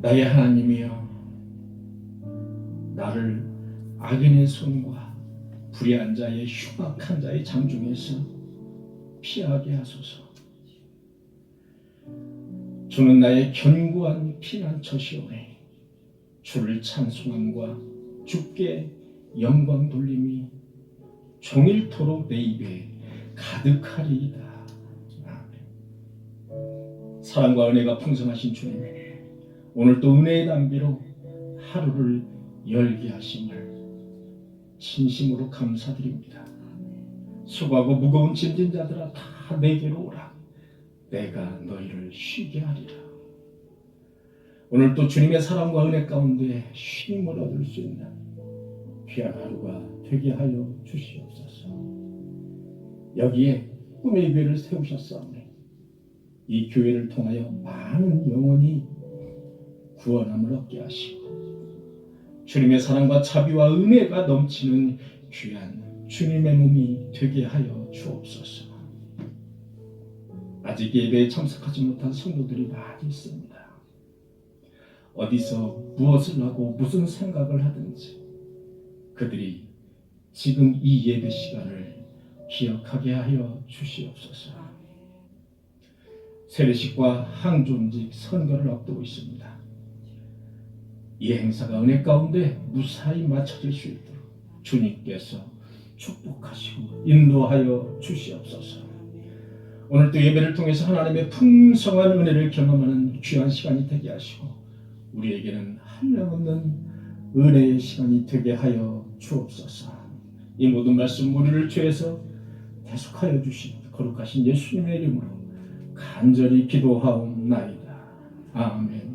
나의 하나님이여, 나를 악인의 손과 불의한 자의 흉악한 자의 장중에서 피하게 하소서. 주는 나의 견고한 피난처시오니 주를 찬송함과 주께 영광 돌림이 종일토록 내 입에 가득하리이다. 아멘. 사랑과 은혜가 풍성하신 주님, 오늘 또 은혜의 담비로 하루를 열게 하심을 진심으로 감사드립니다. 수고하고 무거운 짐진 자들아 다 내게로 오라. 내가 너희를 쉬게 하리라. 오늘 또 주님의 사랑과 은혜 가운데 쉼을 얻을 수 있는 귀한 하루가 되게 하여 주시옵소서. 여기에 꿈의 교회를 세우셨사오니 이 교회를 통하여 많은 영혼이 구원함을 얻게 하시고 주님의 사랑과 자비와 은혜가 넘치는 귀한 주님의 몸이 되게 하여 주옵소서. 아직 예배에 참석하지 못한 성도들이 많이 있습니다. 어디서 무엇을 하고 무슨 생각을 하든지 그들이 지금 이 예배 시간을 기억하게 하여 주시옵소서. 세례식과 항존직 선거를 앞두고 있습니다. 이 행사가 은혜 가운데 무사히 마쳐질 수 있도록 주님께서 축복하시고 인도하여 주시옵소서. 오늘 또 예배를 통해서 하나님의 풍성한 은혜를 경험하는 귀한 시간이 되게 하시고 우리에게는 한량없는 은혜의 시간이 되게 하여 주옵소서. 이 모든 말씀 우리를 죄에서 대속하여 주신 거룩하신 예수님의 이름으로 간절히 기도하옵나이다. 아멘.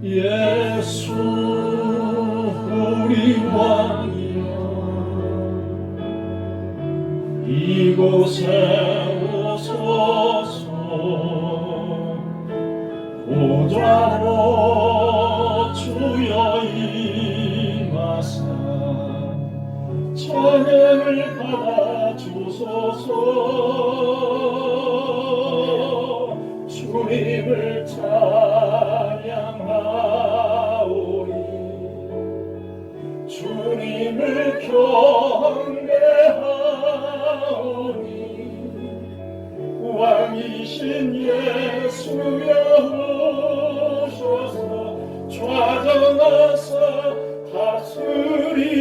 예수 우리 왕이여, 이곳에 오소서. 보좌로 주여 임하사 찬양을 받아 주소서. 주님을 찬양하오리, 주님을 경배하오리. 왕이신 예수여 오셔서 좌정하사 다스리소서.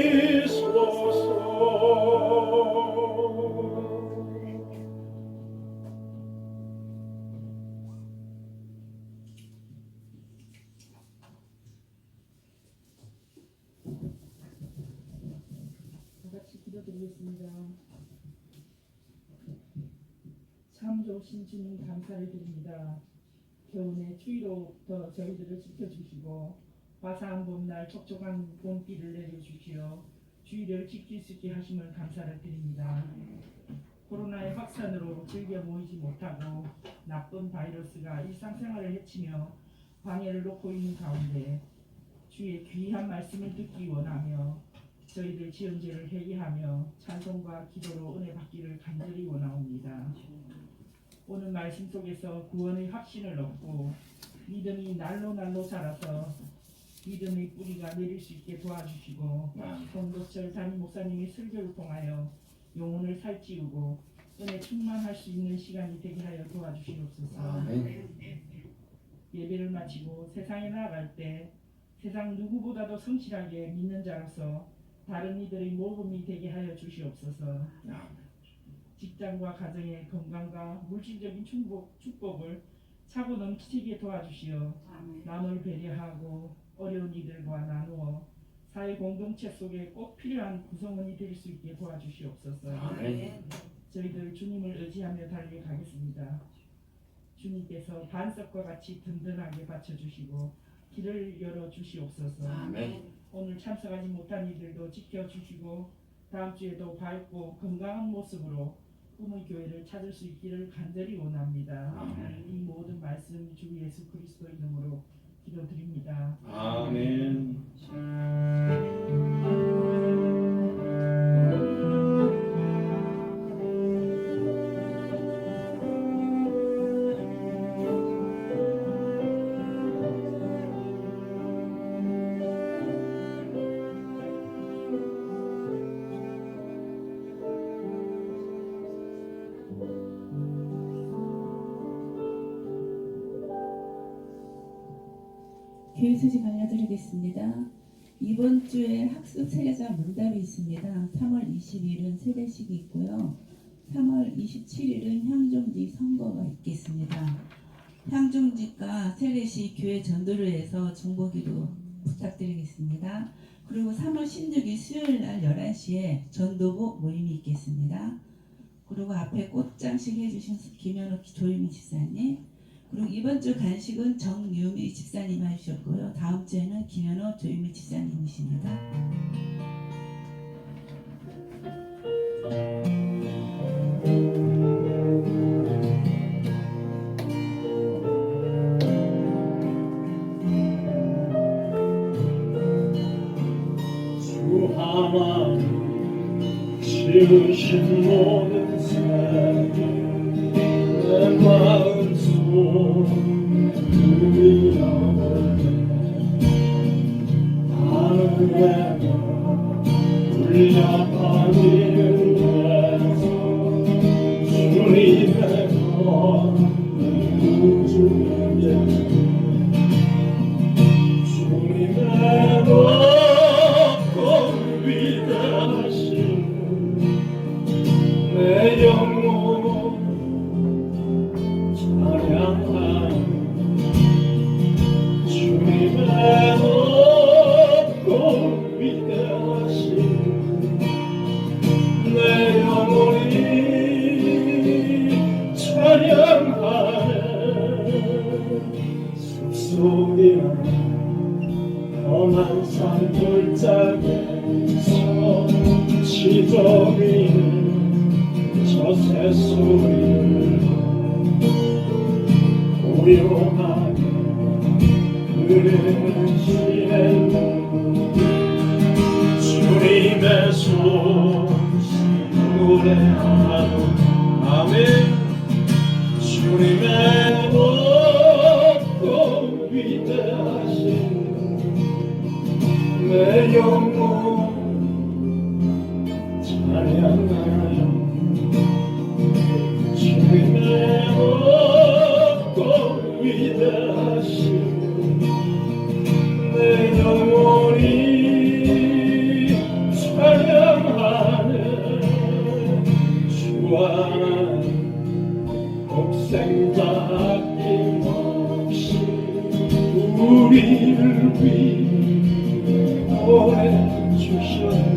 같이 기도드리겠습니다. 참 좋으신 주님 감사를 드립니다. 겨우내 추위로부터 저희들을 지켜주시고 화사한 봄날 촉촉한 봄비를 내려주시어 주의를 지킬 수 있게 하심을 감사를 드립니다. 코로나의 확산으로 즐겨 모이지 못하고 나쁜 바이러스가 일상생활을 해치며 방해를 놓고 있는 가운데 주의 귀한 말씀을 듣기 원하며 저희들 지연제를 회개하며 찬송과 기도로 은혜 받기를 간절히 원하옵니다. 오늘 말씀 속에서 구원의 확신을 얻고 믿음이 날로 자라서 믿음의 뿌리가 내릴 수 있게 도와주시고 송도철 담임 목사님의 설교를 통하여 영혼을 살찌우고 은혜 충만할 수 있는 시간이 되게 하여 도와주시옵소서. 예배를 마치고 세상에 나아갈 때 세상 누구보다도 성실하게 믿는 자로서 다른 이들의 모범이 되게 하여 주시옵소서. 직장과 가정의 건강과 물질적인 축복을 차고 넘치게 도와주시어 남을 배려하고 어려운 이들과 나누어 사회 공동체 속에 꼭 필요한 구성원이 될 수 있게 도와주시옵소서. 저희들 주님을 의지하며 달려가겠습니다. 주님께서 반석과 같이 든든하게 받쳐주시고 길을 열어주시옵소서. 오늘 참석하지 못한 이들도 지켜주시고 다음 주에도 밝고 건강한 모습으로 꿈의 교회를 찾을 수 있기를 간절히 원합니다. 이 모든 말씀 주 예수 그리스도 이름으로 기도드립니다. 아멘. 교회 소식 알려드리겠습니다. 이번 주에 학습 세례자 문답이 있습니다. 3월 20일은 세례식이 있고요. 3월 27일은 향종직 선거가 있겠습니다. 향종직과 세례식 교회 전도를 해서 중보기도 부탁드리겠습니다. 그리고 3월 16일 수요일날 11시에 전도부 모임이 있겠습니다. 그리고 앞에 꽃장식 해주신 김현욱 조유미 집사님, 그리고 이번 주 간식은 정유미 집사님 해주셨고요. 다음 주에는 김현욱 조유미 집사님이십니다. 주 하나님 지으신 모든 세계 내 마음속 들려오네. 하늘에서 울려 퍼지는 데서 주님의 우주에 주님의 높고 위대하신 내 영혼 찬양하네. 주님의 높고 위대하신 내 영혼이 찬양하네. 숲속이나 험한 산 골짜기에서 지저귀는 저 새소리를 고요하게 흐르는 시냇물 주님의 손 노래하노. 아멘. 주님의 높고 위대하신 내 영혼 찬양하여. 주님의 높고 위대하신 내 영혼이 찬양하네. 주 안에 독생자 아낌없이 우리를 위해 보내주셨네.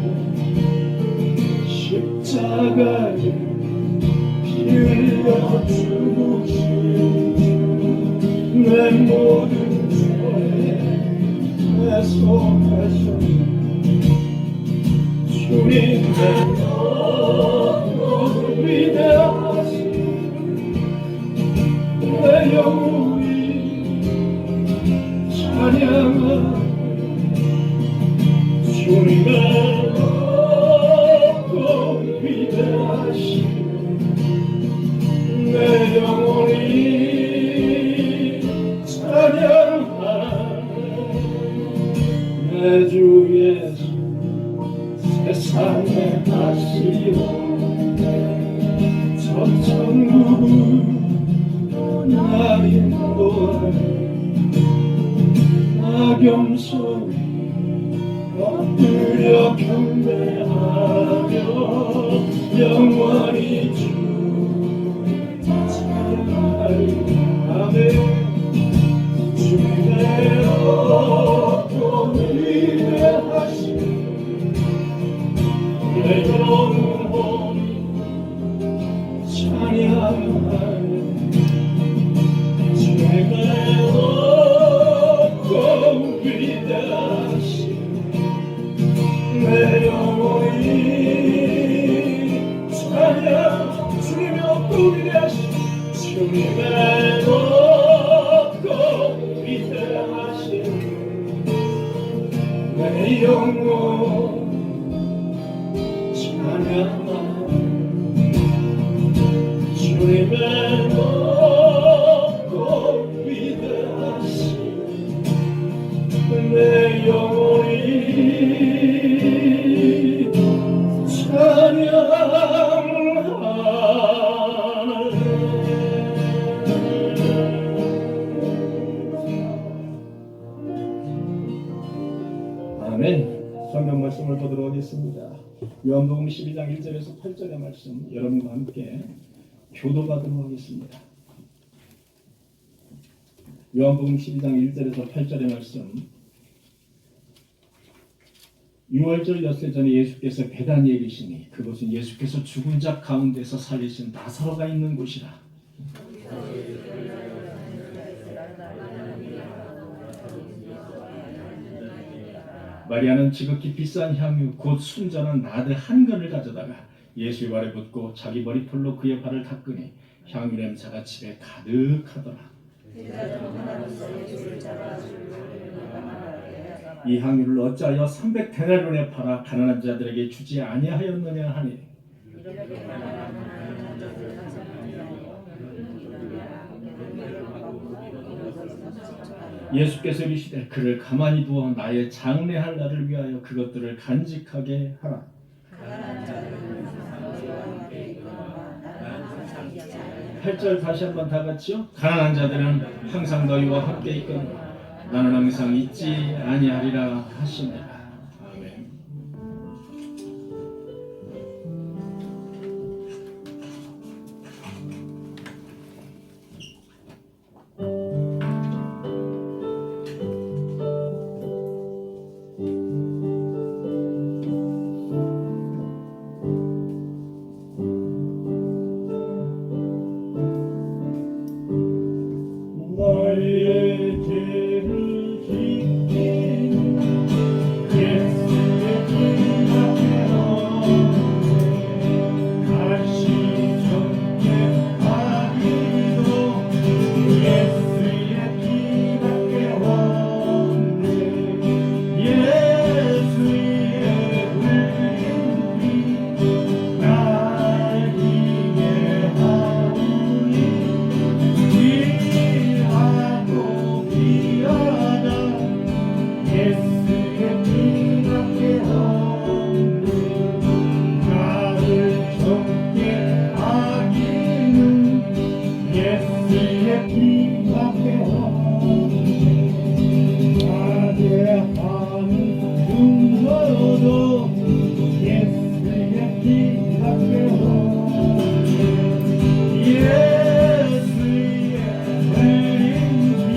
십자가에 피 흘려 죽으신 내 모든 죄에 대속하셨네. 주님의 높고 위대하신 내 영혼이 찬양하네. 주님의 높고 위대하신 내 영혼이 찬양하네. 내 주 예수 세상에 다시오 저 천국을 나 인도하네. 나겸손 엎드려 경배하며 영원히 주 찬양하리. 아멘. 주님의 높고 위대하신 내 영혼이 찬양하리. 주님의 높고 위대하신 내 영혼이 찬양. 주님의 높고 위대하신 주님의 높고 위대하신 내 영혼 찬양하네. 주님의 높고 위대하신 내 영혼이 찬양하네. 아멘. 성경 말씀을 보도록 하겠습니다. 요한복음 12장 1절에서 8절의 말씀 여러분과 함께 교도하도록 하겠습니다. 요한복음 12장 1절에서 8절의 말씀. 6월절 엿새 전에 예수께서 베다니에 이르시니 그곳은 예수께서 죽은 자 가운데서 살리신 나사로가 있는 곳이라. 마리아는 지극히 비싼 향유 곧 순전한 나드 한 근을 가져다가 예수의 발에 붓고 자기 머리털로 그의 발을 닦으니 향유 냄새가 집에 가득하더라. 이 향유를 어찌하여 300데나리온에 팔아 가난한 자들에게 주지 아니하였느냐 하니 예수께서 이르시되 그를 가만히 두어 나의 장례할 날을 위하여 그것들을 간직하게 하라. 8절 다시 한번 다 같이요. 가난한 자들은 항상 너희와 함께 있거니와 나는 항상 있지 아니하리라 하시니라. 아멘. 나의 죄를 지키는 예수의 피 앞에 다시 정죄하기도 예수의 피밖에 없네. 예수의 흘린 피 날 이해하오니 귀하고 귀하다. 예수의 피밖에 없네. 나를 정죄 하기는 예수의 피밖에 없네. 아대하는 증거도 예수의 피밖에 없네. 예수의 흘린 피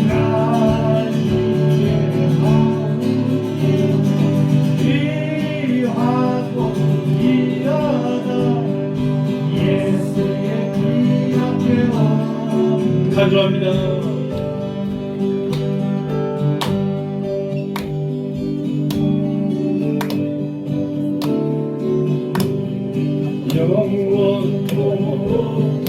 날 이해하오니 귀하고 귀하다. 예수의 피 앞에 간주합니다. 영원토록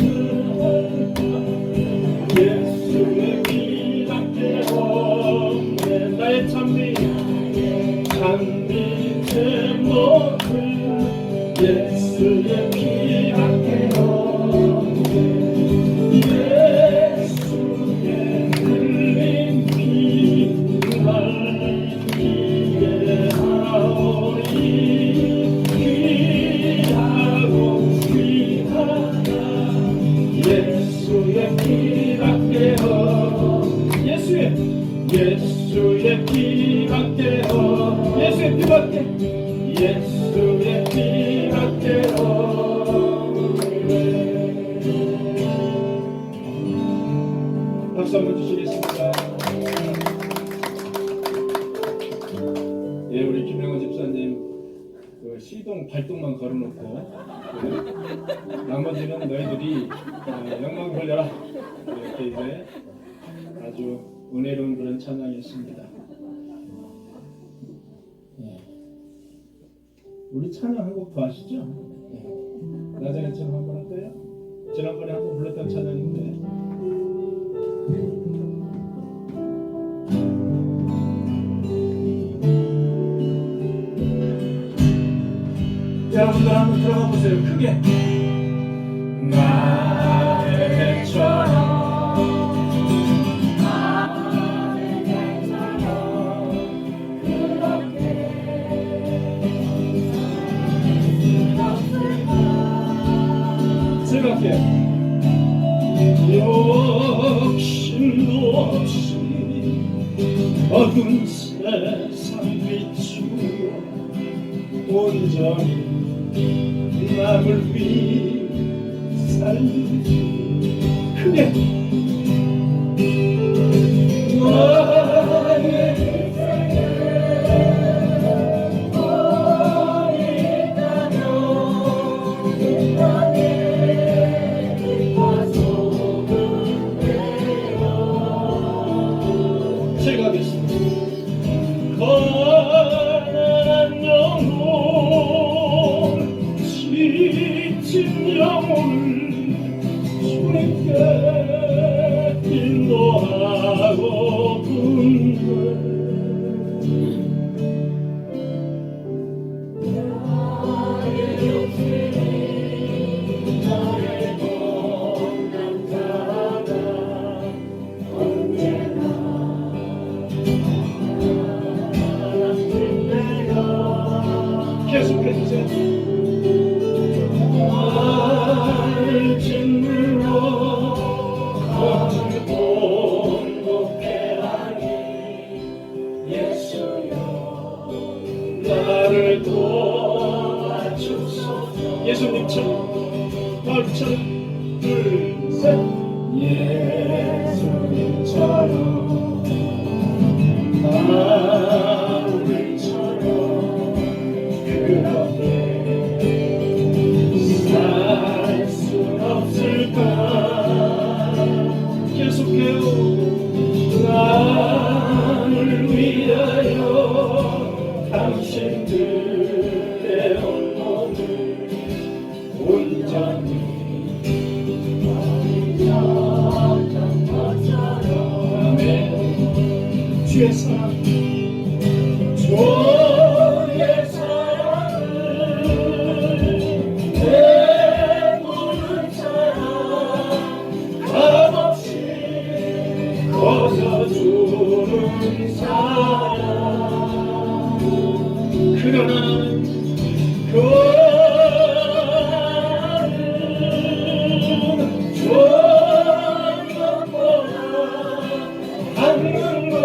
예수의 피밖에 없네. 나의 찬미 제목은 예수의 피밖에 없네. 예수의 흘린 피 날 이해하오니 귀하고 귀하다. 예수의 피밖에 없네. 예수의 피밖에 없네. 예수의 피밖에 예수의 피밖에 없네. 박수 한번 주시겠습니다. 예, 우리 김영호 집사님 그 시동 발동만 걸어놓고 나머지는 너희들이 영광 돌려라 이렇게 이제 아주 은혜로운 그런 찬양이었습니다. 예. 우리 찬양 한 곡 더 아시죠? 예. 나자렛처럼 한번 할까요? 지난번에 한번 불렀던 찬양인데 여러분들 한번 들어가 보세요. 크게 나자렛처럼 즐겁게 욕심도 없이 어둠 새 내 삶 비추어 온전히 남을 위해 살리주 그래 나의 제가 하겠습니다. 가난한 영혼 지친 영혼을 주님께 인도하고픈데 계속해주세요. 나를 짓물러 공복해 하니 예수여 나를 도와주소서 예수님처럼 발처럼 둘셋 예수님처럼 나를처럼 그렇게 살 순 없을까 계속해요 나를 위하여 당신들의 온몸을 온전히 아멘 주의 사랑 주의 사랑을 내 몸처럼 값없이 거저주는 사랑 그러나 좋은 것보다 받는 것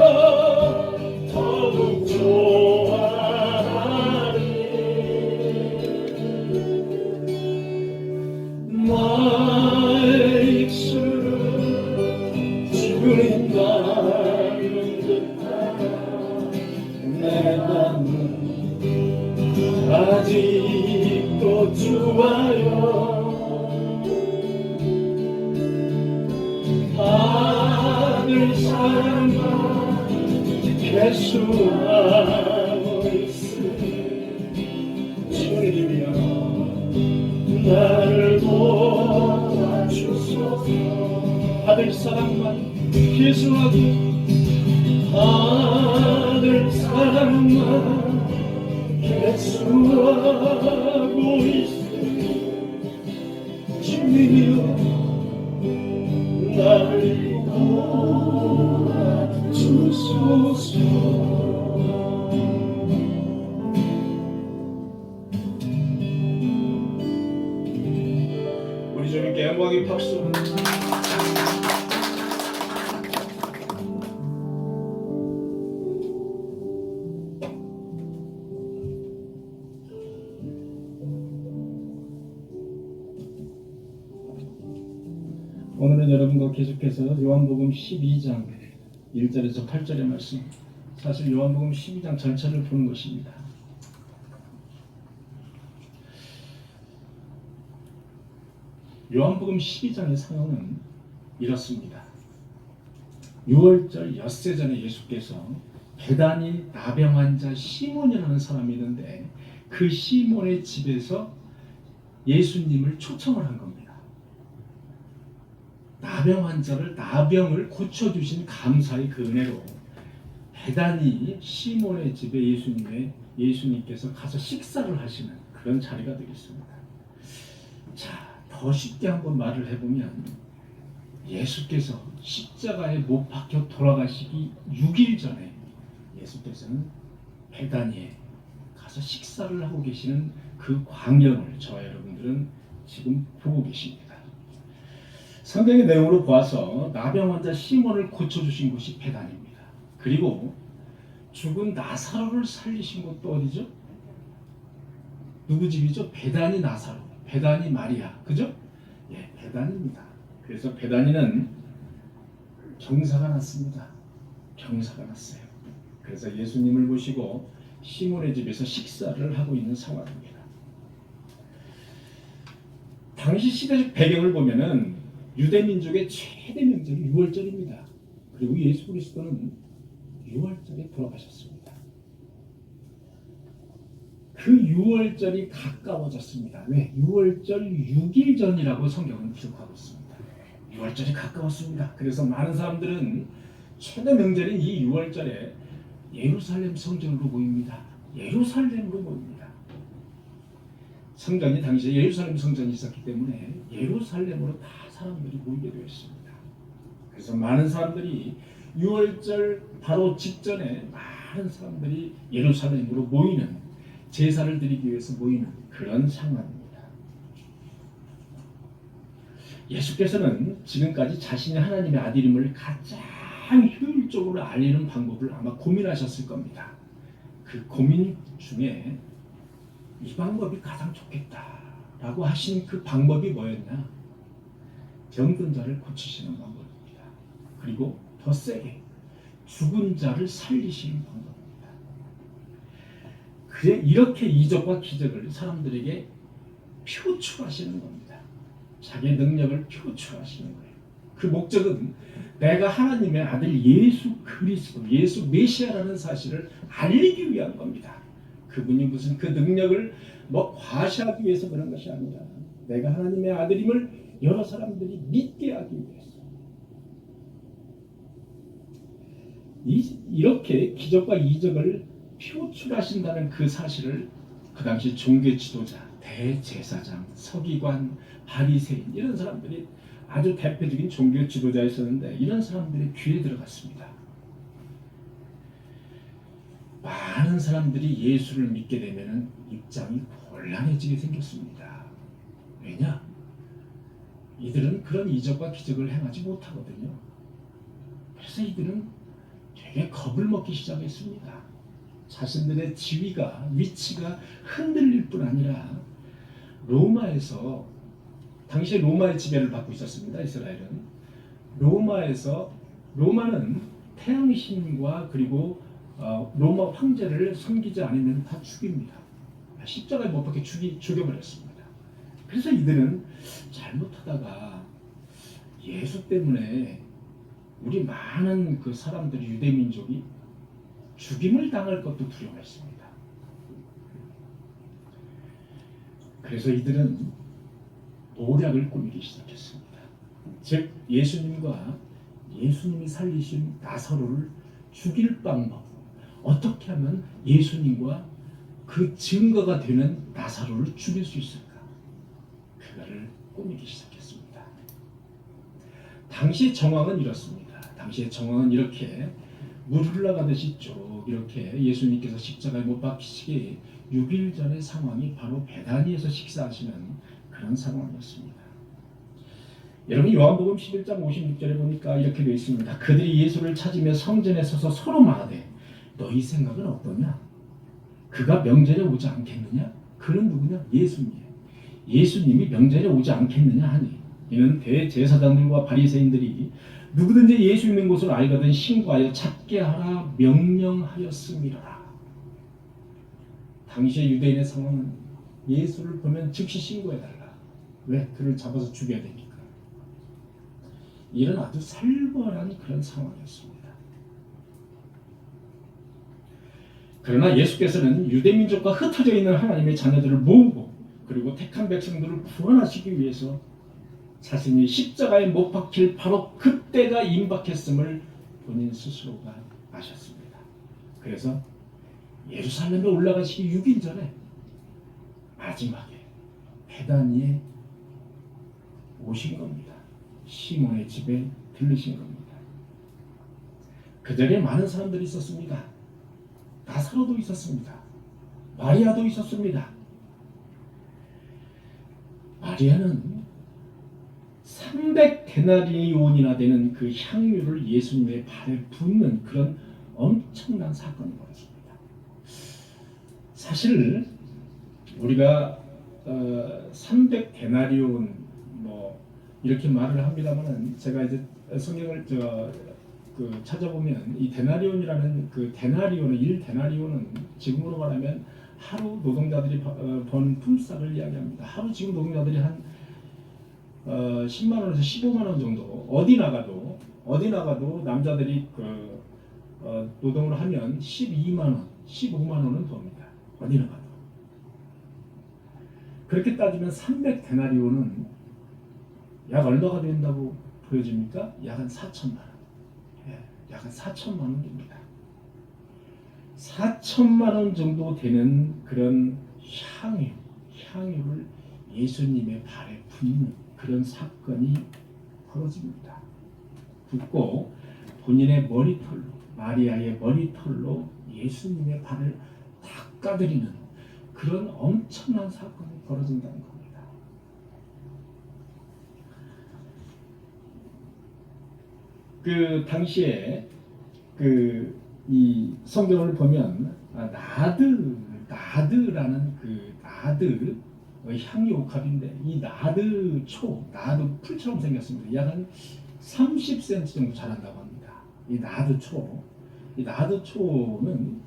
더욱 좋아하리 나의 입술은 주님 닮은 듯하나 내 맘은 아직도 좋아요 하늘 사랑과 계수하고 있으니 주님이여 나를 도와주소서 하늘 사랑만 계수하고 하늘 사랑만 계수하고 있으니 주님이여 나를 도와주소서 우리 주님께 영광의 박수 오늘은 여러분과 계속해서 요한복음 12장 1절에서 8절의 말씀 사실 요한복음 12장 전체를 보는 것입니다. 요한복음 12장의 상황은 이렇습니다. 6월절 엿새 전에 예수께서 베다니 나병 환자 시몬이라는 사람이 있는데 그 시몬의 집에서 예수님을 초청을 한 겁니다. 나병 환자를 나병을 고쳐주신 감사의 그 은혜로 베다니 시몬의 집에 예수님께서 가서 식사를 하시는 그런 자리가 되겠습니다. 자, 더 쉽게 한번 말을 해보면 예수께서 십자가에 못 박혀 돌아가시기 6일 전에 예수께서는 베다니에 가서 식사를 하고 계시는 그 광경을 저와 여러분들은 지금 보고 계십니다. 성경의 내용으로 보아서 나병 환자 시몬을 고쳐주신 곳이 베다니입니다. 그리고 죽은 나사로를 살리신 곳도 어디죠? 누구 집이죠? 베다니 나사로, 베다니 마리아, 그죠? 예, 베다니입니다. 그래서 베다니는 경사가 났습니다. 경사가 났어요. 그래서 예수님을 모시고 시몬의 집에서 식사를 하고 있는 상황입니다. 당시 시대적 배경을 보면은 유대 민족의 최대 명절이 유월절입니다. 그리고 예수 그리스도는 유월절에 돌아가셨습니다. 그 유월절이 가까워졌습니다. 왜? 유월절 6일 전이라고 성경은 기록하고 있습니다. 유월절이 가까웠습니다. 그래서 많은 사람들은 최대 명절인 이 유월절에 예루살렘 성전으로 모입니다. 예루살렘으로 모입니다. 성전이 당시에 예루살렘 성전이 있었기 때문에 예루살렘으로 다 사람들이 모이게 되었습니다. 그래서 많은 사람들이 유월절 바로 직전에 많은 사람들이 예루살렘으로 모이는, 제사를 드리기 위해서 모이는 그런 상황입니다. 예수께서는 지금까지 자신이 하나님의 아들임을 가장 효율적으로 알리는 방법을 아마 고민하셨을 겁니다. 그 고민 중에 이 방법이 가장 좋겠다라고 하신 그 방법이 뭐였냐? 병든 자를 고치시는 방법입니다. 그리고 더 세게 죽은 자를 살리시는 방법입니다. 그래 이렇게 이적과 기적을 사람들에게 표출하시는 겁니다. 자기의 능력을 표출하시는 거예요. 그 목적은 내가 하나님의 아들 예수 그리스도, 예수 메시아라는 사실을 알리기 위한 겁니다. 그분이 무슨 그 능력을 과시하기 위해서 그런 것이 아니라 내가 하나님의 아들임을 여러 사람들이 믿게 하기 위해서. 이렇게 기적과 이적을 표출하신다는 그 사실을 그 당시 종교 지도자, 대제사장, 서기관, 바리새인 이런 사람들이 아주 대표적인 종교 지도자였었는데 이런 사람들의 귀에 들어갔습니다. 많은 사람들이 예수를 믿게 되면 입장이 곤란해지게 생겼습니다. 왜냐? 이들은 그런 이적과 기적을 행하지 못하거든요. 그래서 이들은 되게 겁을 먹기 시작했습니다. 자신들의 지위가, 위치가 흔들릴 뿐 아니라 로마에서, 당시에 로마의 지배를 받고 있었습니다. 이스라엘은. 로마는 태양신과 그리고 로마 황제를 섬기지 않으면 다 죽입니다. 십자가에 못 박혀 죽여버렸습니다. 그래서 이들은 잘못하다가 예수 때문에 우리 많은 그 사람들이, 유대민족이 죽임을 당할 것도 두려워했습니다. 그래서 이들은 노략을 꾸미기 시작했습니다. 즉 예수님과 예수님이 살리신 나사로를 죽일 방법, 어떻게 하면 예수님과 그 증거가 되는 나사로를 죽일 수 있을까? 그거를 꾸미기 시작했습니다. 당시의 정황은 이렇습니다. 당시의 정황은 이렇게 물 흘러가듯이 쭉 이렇게 예수님께서 십자가에 못 박히시기 6일 전의 상황이 바로 베다니에서 식사하시는 그런 상황이었습니다. 여러분 요한복음 11장 56절에 보니까 이렇게 되어 있습니다. 그들이 예수를 찾으며 성전에 서서 서로 말하되 너희 생각은 어떠냐? 그가 명절에 오지 않겠느냐? 그는 누구냐? 예수님이에요. 예수님이 명절에 오지 않겠느냐 하니 이는 대제사장들과 바리새인들이 누구든지 예수 있는 곳을 알거든 신고하여 잡게 하라 명령하였음이라. 당시의 유대인의 상황은 예수를 보면 즉시 신고해달라. 왜? 그를 잡아서 죽여야 되니까. 이런 아주 살벌한 그런 상황이었습니다. 그러나 예수께서는 유대민족과 흩어져 있는 하나님의 자녀들을 모으고 그리고 택한 백성들을 구원하시기 위해서 자신이 십자가에 못 박힐 바로 그때가 임박했음을 본인 스스로가 아셨습니다. 그래서 예루살렘에 올라가시기 6일 전에 마지막에 베다니에 오신 겁니다. 시몬의 집에 들르신 겁니다. 그 자리에 많은 사람들이 있었습니다. 나사로도 있었습니다. 마리아도 있었습니다. 마리아는 300데나리온이나 되는 그 향유를 예수님의 발에 붓는 그런 엄청난 사건이 벌어집니다. 사실 우리가 300데나리온 뭐 이렇게 말을 합니다만은 제가 이제 성경을 찾아보면 이 데나리온이라는 그 데나리온은 1데나리온은 지금으로 말하면 하루 노동자들이 번 품삯을 이야기합니다. 하루 지금 노동자들이 한 10만 원에서 15만 원 정도 어디 나가도 남자들이 노동을 하면 12만 원, 15만 원은 법니다. 어디 나가도. 그렇게 따지면 300데나리온은 약 얼마가 된다고 보여집니까? 약 한 4천만 원. 약 한 4천만 원 됩니다. 4천만 원 정도 되는 그런 향유를 예수님의 발에 붓는 그런 사건이 벌어집니다. 붓고 본인의 머리털로, 마리아의 머리털로 예수님의 발을 닦아드리는 그런 엄청난 사건이 벌어진다는 겁니다. 그 당시에 이 성경을 보면 나드라는 그 나드 향유 옥합인데 이 나드 풀처럼 생겼습니다. 약 한 30cm 정도 자란다고 합니다. 이 나드 초는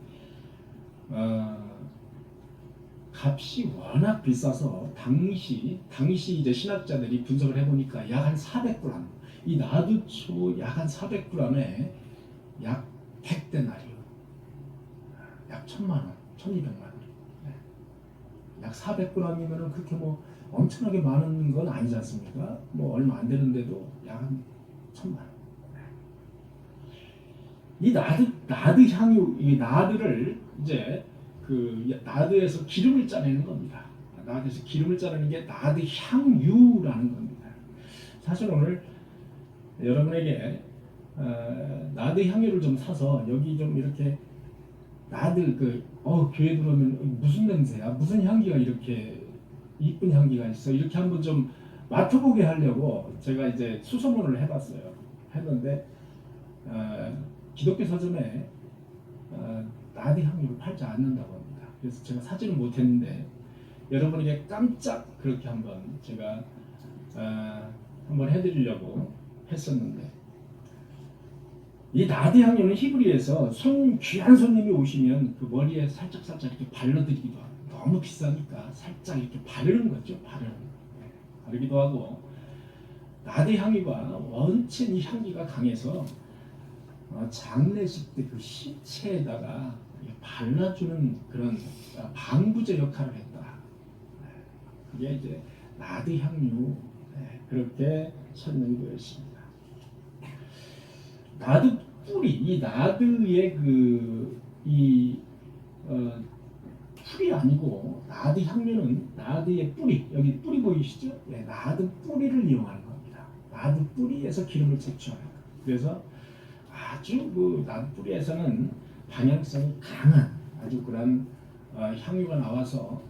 값이 워낙 비싸서 당시 이제 신학자들이 분석을 해보니까 약 한 400g, 이 나드초 약 한 400g에 약 100데나리온, 약 1000만 원, 1200만 원. 약 400g이면은 그렇게 뭐 엄청나게 많은 건 아니지 않습니까? 뭐 얼마 안 되는데도 약 한 1000만 원. 이 나드 향유, 이 나드를 이제 나드에서 기름을 짜내는 겁니다. 나드에서 기름을 짜내는 게 나드 향유라는 겁니다. 사실 오늘 여러분에게 나드 향유를 좀 사서 여기 좀 이렇게 나드 교회 들어오면 무슨 냄새야? 무슨 향기가 이렇게 이쁜 향기가 있어? 이렇게 한번 좀 맡아보게 하려고 제가 이제 수소문을 했는데 기독교 서점에 나드 향유를 팔지 않는다고 합니다. 그래서 제가 사지는 못했는데 여러분에게 깜짝 그렇게 한번 제가 한번 해드리려고 했었는데 이 나드 향유는 히브리에서 귀한 손님이 오시면 그 머리에 살짝 이렇게 발라드리기도 하고 너무 비싸니까 살짝 이렇게 바르는 거죠. 바르기도 하고 나드 향유가 원체 이 향기가 강해서 장례식 때 그 시체에다가 발라주는 그런 방부제 역할을 했다. 그게 이제 나드 향유 그렇게 설명이 되었습니다. 나드 뿌리, 이 나드의 풀이 아니고 나드 향유는 나드의 뿌리, 여기 뿌리 보이시죠? 나드 뿌리를 이용하는 겁니다. 나드 뿌리에서 기름을 채취하는 거예요. 그래서 아주 나드 뿌리에서는 방향성이 강한 아주 그런 향유가 나와서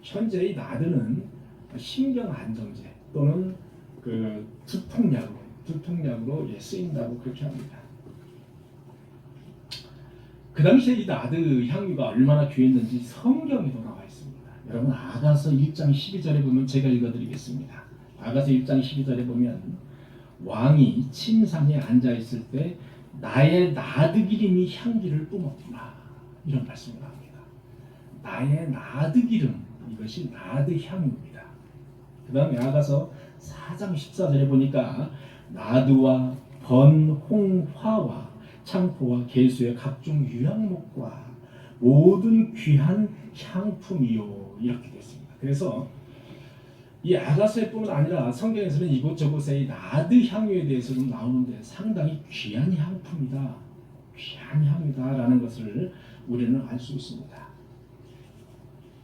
현재 이 나드는 신경 안정제 또는 두통약으로 쓰인다고 그렇게 합니다. 그 당시에 이 나드 향유가 얼마나 귀했는지 성경에도 나와 있습니다. 여러분 아가서 1장 12절에 보면 제가 읽어드리겠습니다. 아가서 1장 12절에 보면 왕이 침상에 앉아 있을 때 나의 나드 기름이 향기를 뿜었구나 이런 말씀을 합니다. 나의 나드 기름, 이것이 나드 향유입니다. 그 다음에 아가서 4장 14절에 보니까 나드와 번, 홍, 화와 창포와 개수의 각종 유향목과 모든 귀한 향품이요 이렇게 됐습니다. 그래서 이 아가서뿐만 아니라 성경에서는 이곳저곳에 이 나드 향유에 대해서도 나오는데 상당히 귀한 향품이다, 귀한 향이다라는 것을 우리는 알 수 있습니다.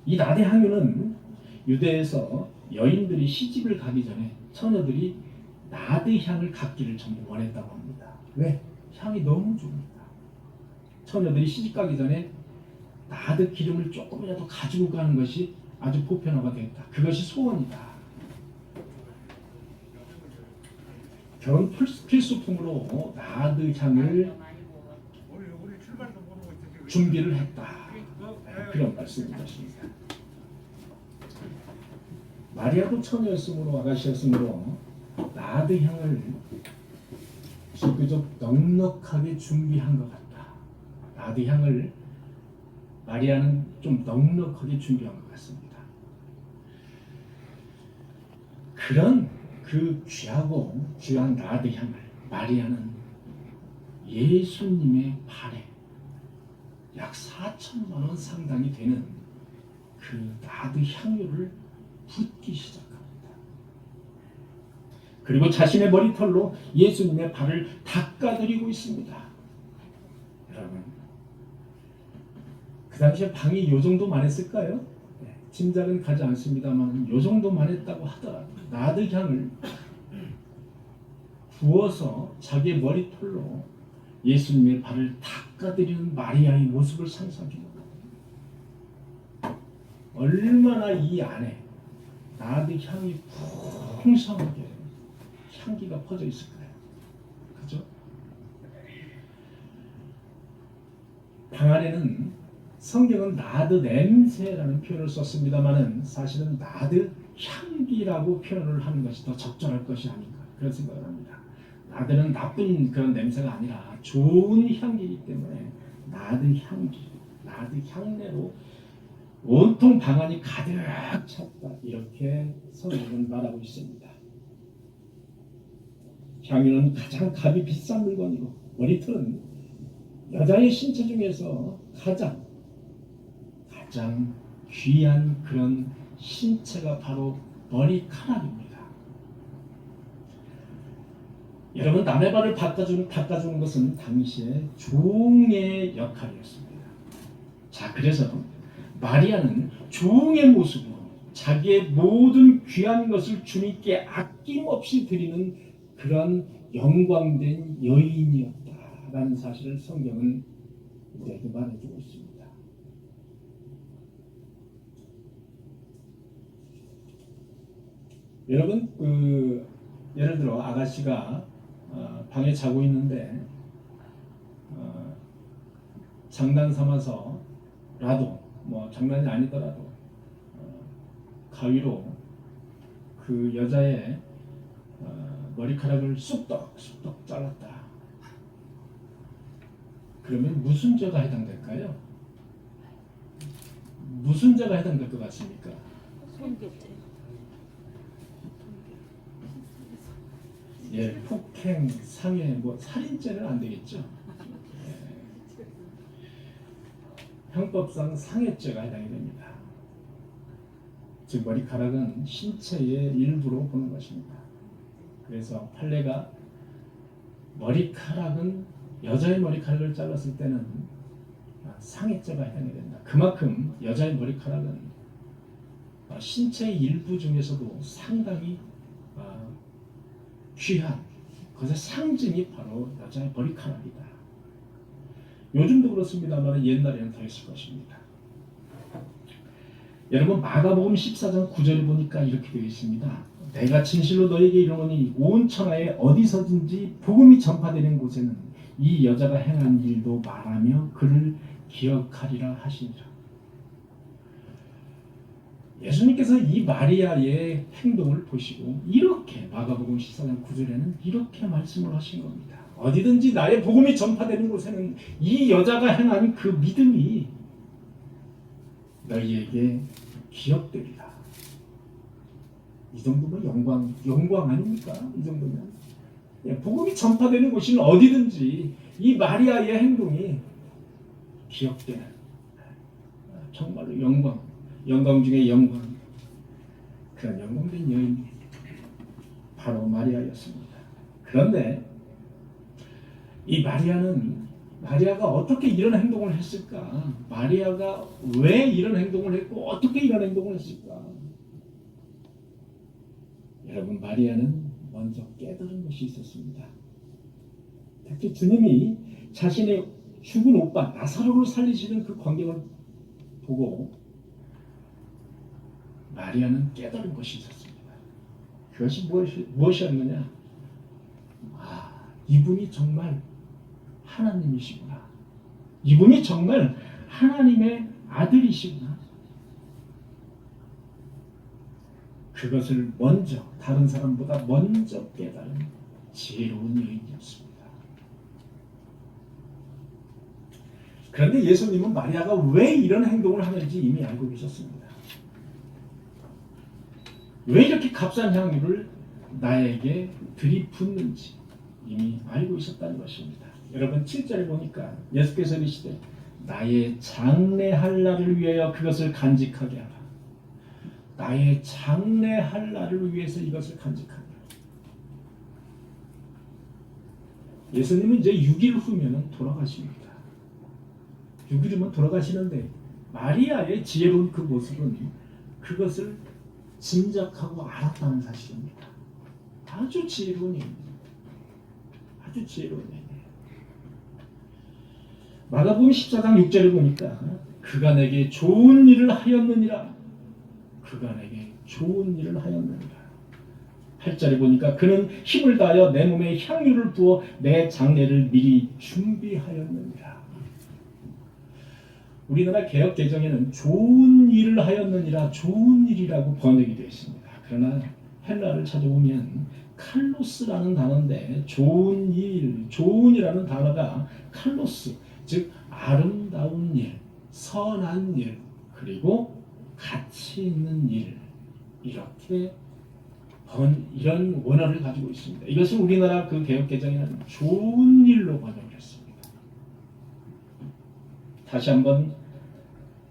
이 나드 향유는 유대에서 여인들이 시집을 가기 전에 처녀들이 나드 향을 갖기를 전부 원했다고 합니다. 왜? 향이 너무 좋습니다. 처녀들이 시집 가기 전에 나드 기름을 조금이라도 가지고 가는 것이 아주 보편화가 되었다. 그것이 소원이다. 결혼 필수품으로 나드 향을 준비를 했다. 그런 말씀인 것입니다. 마리아도 처녀였으므로 아가씨였으므로 나드 향을 비교적 넉넉하게 준비한 것 같다. 나드 향을 마리아는 좀 넉넉하게 준비한 것 같습니다. 그런 그 귀하고 귀한 나드 향을 마리아는 예수님의 발에 약 4천만 원 상당이 되는 그 나드 향유를 붓기 시작합니다. 그리고 자신의 머리털로 예수님의 발을 닦아드리고 있습니다. 여러분, 그 당시에 방이 요 정도만 했을까요? 짐작은 가지 않습니다만 요 정도만 했다고 하더라도 나드 향을 부어서 자기의 머리털로 예수님의 발을 닦아드리는 마리아의 모습을 상상해 봅니다. 얼마나 이 안에 나드 향이 풍성하게 향기가 퍼져 있을까요? 그죠? 방 안에는 성경은 나드 냄새라는 표현을 썼습니다만은 사실은 나드 향기라고 표현을 하는 것이 더 적절할 것이 아닌가 그런 생각을 합니다. 나드는 나쁜 그런 냄새가 아니라 좋은 향기이기 때문에 나드 향기, 나드 향내로 온통 방 안이 가득 찼다 이렇게 성경은 말하고 있습니다. 향유는 가장 값이 비싼 물건이고 머리털은 여자의 신체 중에서 가장 귀한 그런 신체가 바로 머리카락입니다. 여러분, 남의 발을 닦아주는 것은 당시의 종의 역할이었습니다. 자, 그래서 마리아는 종의 모습으로 자기의 모든 귀한 것을 주님께 아낌없이 드리는 그런 영광된 여인이었다라는 사실을 성경은 우리에게 말해주고 있습니다. 여러분, 예를 들어 아가씨가 방에 자고 있는데 장난 삼아서라도 뭐 장난이 아니더라도 가위로 그 여자의 머리카락을 쑥덕쑥덕 잘랐다. 그러면 무슨 죄가 해당될까요? 무슨 죄가 해당될 것 같습니까? 손괴죄. 예, 폭행, 상해, 뭐 살인죄는 안 되겠죠. 형법상 상해죄가 해당이 됩니다. 즉 머리카락은 신체의 일부로 보는 것입니다. 그래서 판례가 머리카락은 여자의 머리카락을 잘랐을 때는 상해죄가 해당이 된다. 그만큼 여자의 머리카락은 신체의 일부 중에서도 상당히 귀한 그것의 상징이 바로 여자의 머리카락이다. 요즘도 그렇습니다만 옛날에는 더 있을 것입니다. 여러분, 마가복음 14장 9절에 보니까 이렇게 되어 있습니다. 내가 진실로 너에게 이르노니 온 천하에 어디서든지 복음이 전파되는 곳에는 이 여자가 행한 일도 말하며 그를 기억하리라 하시니라. 예수님께서 이 마리아의 행동을 보시고 이렇게 마가복음 14장 9절에는 이렇게 말씀을 하신 겁니다. 어디든지 나의 복음이 전파되는 곳에는 이 여자가 행한 그 믿음이 너희에게 기억되리라. 이 정도면 영광 아닙니까? 이 정도면 복음이 전파되는 곳은 어디든지 이 마리아의 행동이 기억되는 정말로 영광 중에 영광, 그런 영광된 여인이 바로 마리아였습니다. 그런데 이 마리아가 어떻게 이런 행동을 했을까? 마리아가 왜 이런 행동을 했고 어떻게 이런 행동을 했을까? 여러분, 마리아는 먼저 깨달은 것이 있었습니다. 특히 주님이 자신의 죽은 오빠 나사로를 살리시는 그 광경을 보고 마리아는 깨달은 것이 있었습니다. 그것이 무엇이었느냐? 이분이 정말 하나님이시구나. 이분이 정말 하나님의 아들이시구나. 그것을 먼저 다른 사람보다 먼저 깨달은 지혜로운 여인이었습니다. 그런데 예수님은 마리아가 왜 이런 행동을 하는지 이미 알고 계셨습니다. 왜 이렇게 값싼 향유를 나에게 들이붓는지 이미 알고 있었다는 것입니다. 여러분 7절에 보니까 예수께서 이르시되 나의 장래할 날을 위하여 그것을 간직하게 하라. 나의 장래할 날을 위해서 이것을 간직하게 하라. 예수님은 이제 6일 후면 돌아가십니다. 6일 후면 돌아가시는데 마리아의 지혜로운 그 모습은 그것을 짐작하고 알았다는 사실입니다. 아주 지혜로운 얘기입니다. 아주 지혜로운 얘기예요. 마가복음 14장 6절을 보니까 그가 내게 좋은 일을 하였느니라. 그가 내게 좋은 일을 하였느니라. 8절에 보니까 그는 힘을 다하여 내 몸에 향유를 부어 내 장례를 미리 준비하였느니라. 우리나라 개역 개정에는 좋은 일을 하였느니라 좋은 일이라고 번역이 되어 있습니다. 그러나 헬라를 찾아보면 칼로스라는 단어인데 좋은 일, 좋은이라는 단어가 칼로스, 즉 아름다운 일, 선한 일, 그리고 가치 있는 일, 이렇게 이런 원어를 가지고 있습니다. 이것을 우리나라 그 개역 개정에는 좋은 일로 번역을 했습니다. 다시 한번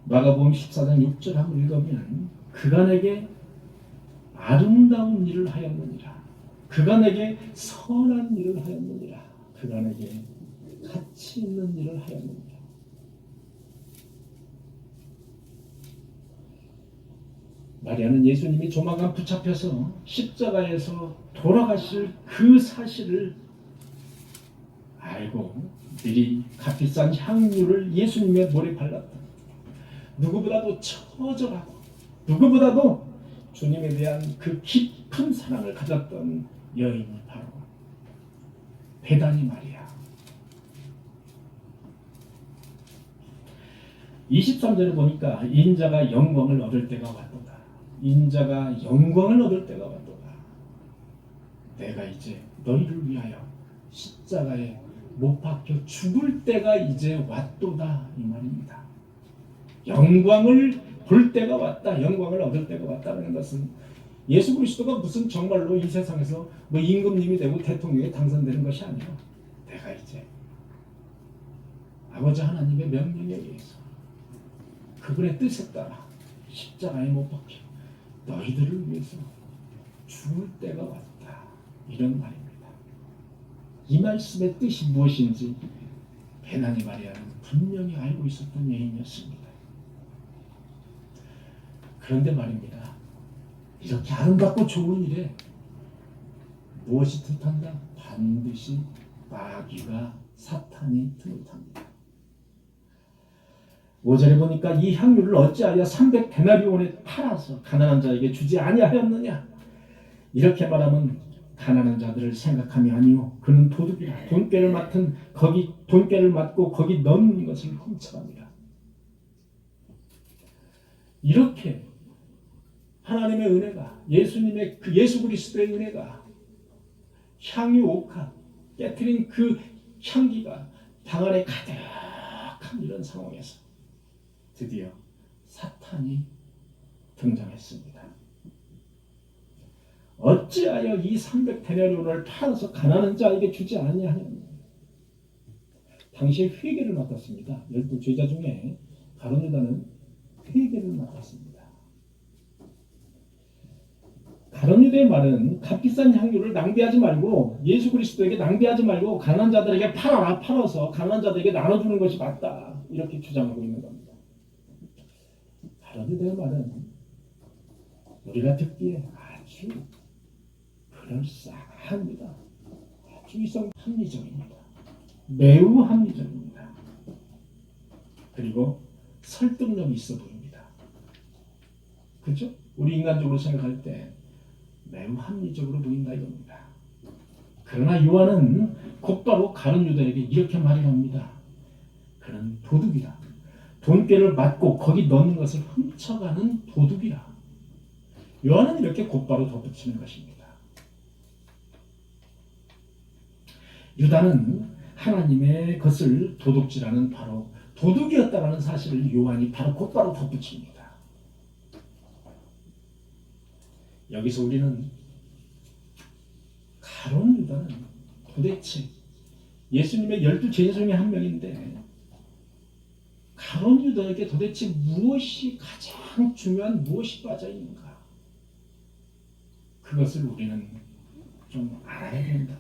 마가복음 14장 6절 한번 읽어보면 그가 내게 아름다운 일을 하였느니라. 그가 내게 선한 일을 하였느니라. 그가 내게 가치 있는 일을 하였느니라. 마리아는 예수님이 조만간 붙잡혀서 십자가에서 돌아가실 그 사실을 알고 미리 값비싼 향유를 예수님의 머리에 발랐다. 누구보다도 처절하고 누구보다도 주님에 대한 그 깊은 사랑을 가졌던 여인이 바로 베다니 마리아. 23절에 보니까 인자가 영광을 얻을 때가 왔도다. 인자가 영광을 얻을 때가 왔도다. 내가 이제 너희를 위하여 십자가에 못 박혀 죽을 때가 이제 왔도다 이 말입니다. 영광을 볼 때가 왔다. 영광을 얻을 때가 왔다는 것은 예수 그리스도가 무슨 정말로 이 세상에서 뭐 임금님이 되고 대통령에 당선되는 것이 아니라 내가 이제 아버지 하나님의 명령에 의해서 그분의 뜻에 따라 십자가에 못 박혀 너희들을 위해서 죽을 때가 왔다. 이런 말입니다. 이 말씀의 뜻이 무엇인지 베다니 마리아는 분명히 알고 있었던 여인이었습니다. 그런데 말입니다. 이렇게 아름답고 좋은 일에 무엇이 틈탄다? 반드시 마귀가 사탄이 틈을 탑니다. 5절에 보니까 이 향유를 어찌하여 300데나리온에 팔아서 가난한 자에게 주지 아니하였느냐? 이렇게 말하면 가난한 자들을 생각함이 아니요 그는 도둑이라. 돈깨를 맡고 거기 넣는 것을 훔쳐갑니다. 이렇게 하나님의 은혜가 예수님의 그 예수 그리스도의 은혜가 향유 옥합 깨트린 그 향기가 방 안에 가득한 이런 상황에서 드디어 사탄이 등장했습니다. 어찌하여 이 300데나리온을 팔아서 가난한 자에게 주지 아니하느냐. 당시에 회계를 맡았습니다. 12제자 중에 가룟 유다는 회계를 맡았습니다. 가룟 유다의 말은 값비싼 향유를 낭비하지 말고 예수 그리스도에게 낭비하지 말고 가난한 자들에게 팔아서 가난한 자들에게 나눠주는 것이 맞다. 이렇게 주장하고 있는 겁니다. 가룟 유다의 말은 우리가 듣기에 아주 그럴싸합니다. 아주 합리적입니다. 매우 합리적입니다. 그리고 설득력이 있어 보입니다. 그렇죠? 우리 인간적으로 생각할 때 매우 합리적으로 보인다 이겁니다. 그러나 요한은 곧바로 가룟 유다에게 이렇게 말을 합니다. 그는 도둑이라. 돈꾀를 맞고 거기 넣는 것을 훔쳐가는 도둑이라. 요한은 이렇게 곧바로 덧붙이는 것입니다. 유다는 하나님의 것을 도둑질하는 바로 도둑이었다라는 사실을 요한이 바로 곧바로 덧붙입니다. 여기서 우리는 가룟 유다는 도대체 예수님의 12제자 중에 한 명인데 가룟 유다에게 도대체 무엇이 가장 중요한 무엇이 빠져 있는가? 그것을 우리는 좀 알아야 된다.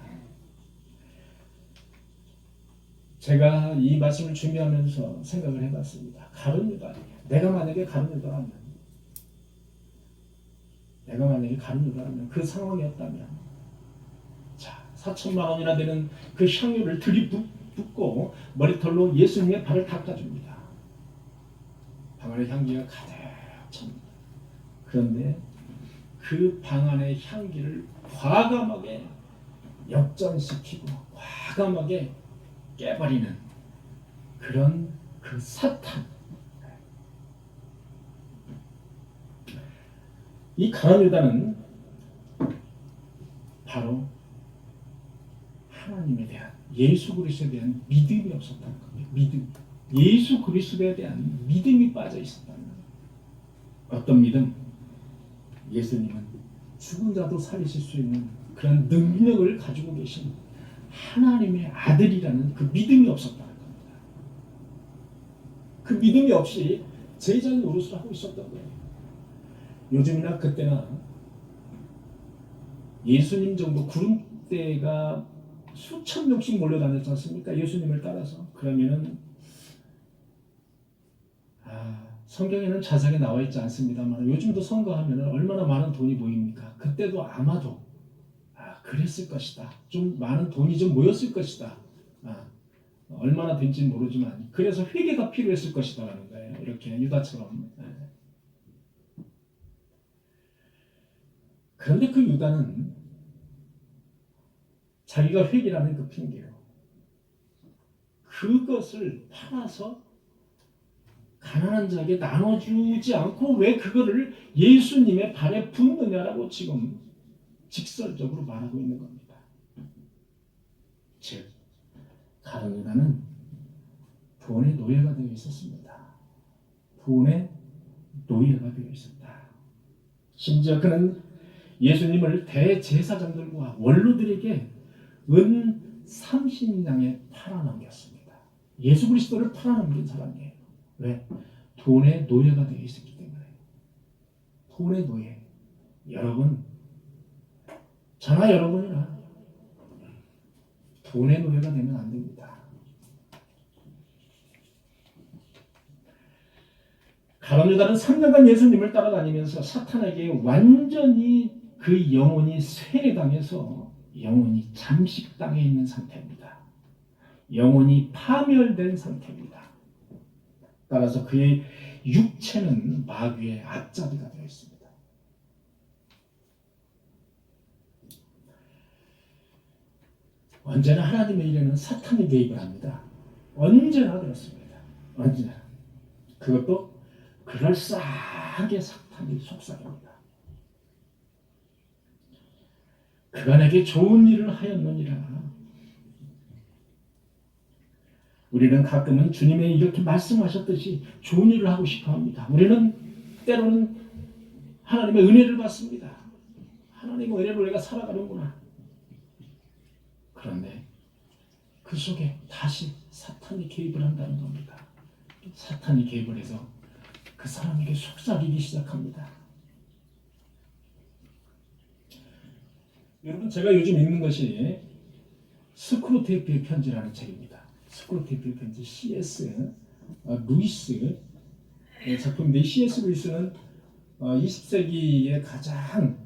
제가 이 말씀을 준비하면서 생각을 해봤습니다. 가룟 유다. 내가 만약에 가룟 유다라면 그 상황이었다면 자 4천만 원이나 되는 그 향유를 들이붓고 머리털로 예수님의 발을 닦아줍니다. 방 안에 향기가 가득 찹니다. 그런데 그 방 안의 향기를 과감하게 역전시키고 과감하게 깨버리는 그런 그 사탄. 이 가룟 유다는 바로 하나님에 대한 예수 그리스도에 대한 믿음이 없었다는 겁니다. 믿음. 예수 그리스도에 대한 믿음이 빠져 있었다는 거예요. 어떤 믿음? 예수님은 죽은 자도 살리실 수 있는 그런 능력을 가지고 계신 하나님의 아들이라는 그 믿음이 없었다는 겁니다. 그 믿음이 없이 제자 노릇을 하고 있었던 거예요. 요즘이나 그때나 예수님 정도 구름대가 수천 명씩 몰려다녔지 않습니까? 예수님을 따라서. 그러면은 성경에는 자세하게 나와 있지 않습니다만 요즘도 선거하면 얼마나 많은 돈이 모입니까? 그때도 아마도 그랬을 것이다. 좀 많은 돈이 좀 모였을 것이다. 얼마나 된지는 모르지만 그래서 회개가 필요했을 것이다라는 거예요. 이렇게 유다처럼. 그런데 그 유다는 자기가 회개라는 그 핑계로 그것을 팔아서 가난한 자에게 나눠주지 않고 왜 그거를 예수님의 발에 붓느냐라고 지금 직설적으로 말하고 있는 겁니다. 즉 가룟 유다는 돈의 노예가 되어 있었습니다. 돈의 노예가 되어 있었다. 심지어 그는 예수님을 대제사장들과 원로들에게 은 30냥에 팔아넘겼습니다. 예수 그리스도를 팔아넘긴 사람이에요. 왜? 돈의 노예가 되어 있었기 때문에. 돈의 노예. 여러분, 저나 여러분이나 돈의 노예가 되면 안 됩니다. 가룟 유다는 3년간 예수님을 따라다니면서 사탄에게 완전히 그 영혼이 세례당해서 영혼이 잠식당해 있는 상태입니다. 영혼이 파멸된 상태입니다. 따라서 그의 육체는 마귀의 앞잡이가 되어 있습니다. 언제나 하나님의 일에는 사탄이 개입을 합니다. 언제나 그렇습니다. 언제나. 그것도 그럴싸하게 사탄이 속삭입니다. 그가 내게 좋은 일을 하였느니라. 우리는 가끔은 주님의 이렇게 말씀하셨듯이 좋은 일을 하고 싶어 합니다. 우리는 때로는 하나님의 은혜를 받습니다. 하나님의 은혜로 내가 살아가는구나. 그런데 그 속에 다시 사탄이 개입을 한다는 겁니다. 사탄이 개입을 해서 그 사람에게 속삭이기 시작합니다. 여러분, 제가 요즘 읽는 것이 스크루테이프의 편지라는 책입니다. 스크루테이프의 편지, C.S. 루이스의 작품인데, C.S. 루이스는 20세기의 가장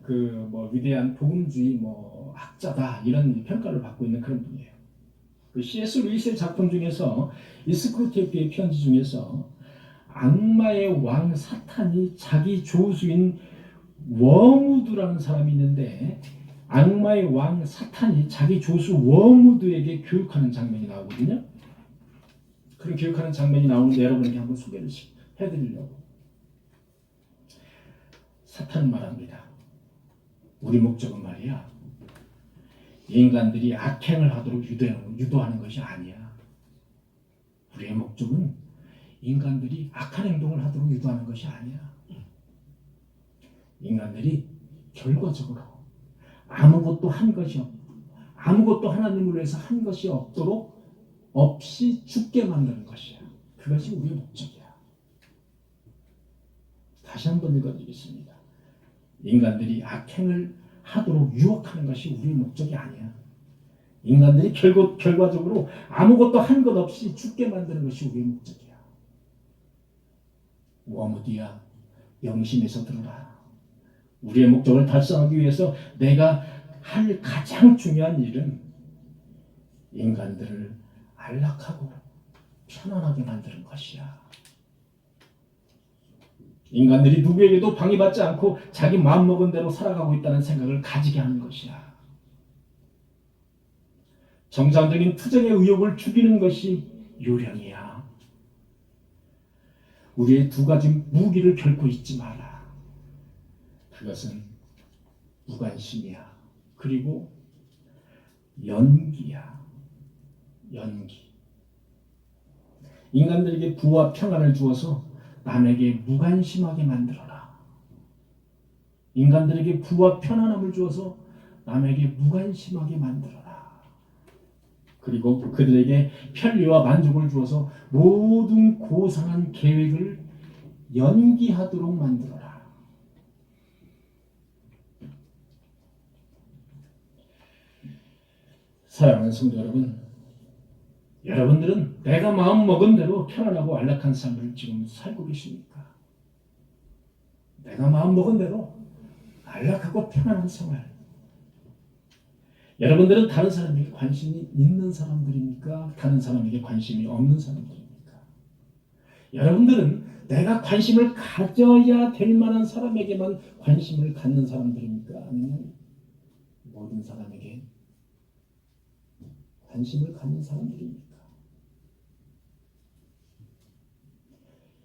위대한 복음주의 학자다, 이런 평가를 받고 있는 그런 분이에요. 그 C.S. 루이스의 작품 중에서 이 스크루테이프의 편지 중에서 악마의 왕 사탄이 자기 조수인 워무드라는 사람이 있는데, 악마의 왕 사탄이 자기 조수 워무드에게 교육하는 장면이 나오거든요. 그런 교육하는 장면이 나오는데 여러분에게 한번 소개를 해드리려고. 사탄은 말합니다. 우리 목적은 말이야, 인간들이 악행을 하도록 유도하는 것이 아니야. 우리의 목적은 인간들이 악한 행동을 하도록 유도하는 것이 아니야. 인간들이 결과적으로 아무것도 하나님을 위해서 한 것이 없도록 없이 죽게 만드는 것이야. 그것이 우리의 목적이야. 다시 한번 읽어드리겠습니다. 인간들이 악행을 하도록 유혹하는 것이 우리의 목적이 아니야. 인간들이 결과적으로 아무것도 한 것 없이 죽게 만드는 것이 우리의 목적이야. 워무디야, 영심에서 들어라. 우리의 목적을 달성하기 위해서 내가 할 가장 중요한 일은 인간들을 안락하고 편안하게 만드는 것이야. 인간들이 누구에게도 방해받지 않고 자기 마음먹은 대로 살아가고 있다는 생각을 가지게 하는 것이야. 정상적인 투쟁의 의욕을 죽이는 것이 요령이야. 우리의 두 가지 무기를 결코 잊지 마라. 그것은 무관심이야. 그리고 연기야. 연기. 인간들에게 부와 평안을 주어서 남에게 무관심하게 만들어라. 인간들에게 부와 편안함을 주어서 남에게 무관심하게 만들어라. 그리고 그들에게 편리와 만족을 주어서 모든 고상한 계획을 연기하도록 만들어라. 사랑하는 성도 여러분, 여러분들은 내가 마음먹은 대로 편안하고 안락한 삶을 지금 살고 계십니까? 내가 마음먹은 대로 안락하고 편안한 생활. 여러분들은 다른 사람에게 관심이 있는 사람들입니까? 다른 사람에게 관심이 없는 사람들입니까? 여러분들은 내가 관심을 가져야 될 만한 사람에게만 관심을 갖는 사람들입니까? 아니면 모든 사람에게 관심을 갖는 사람들입니까?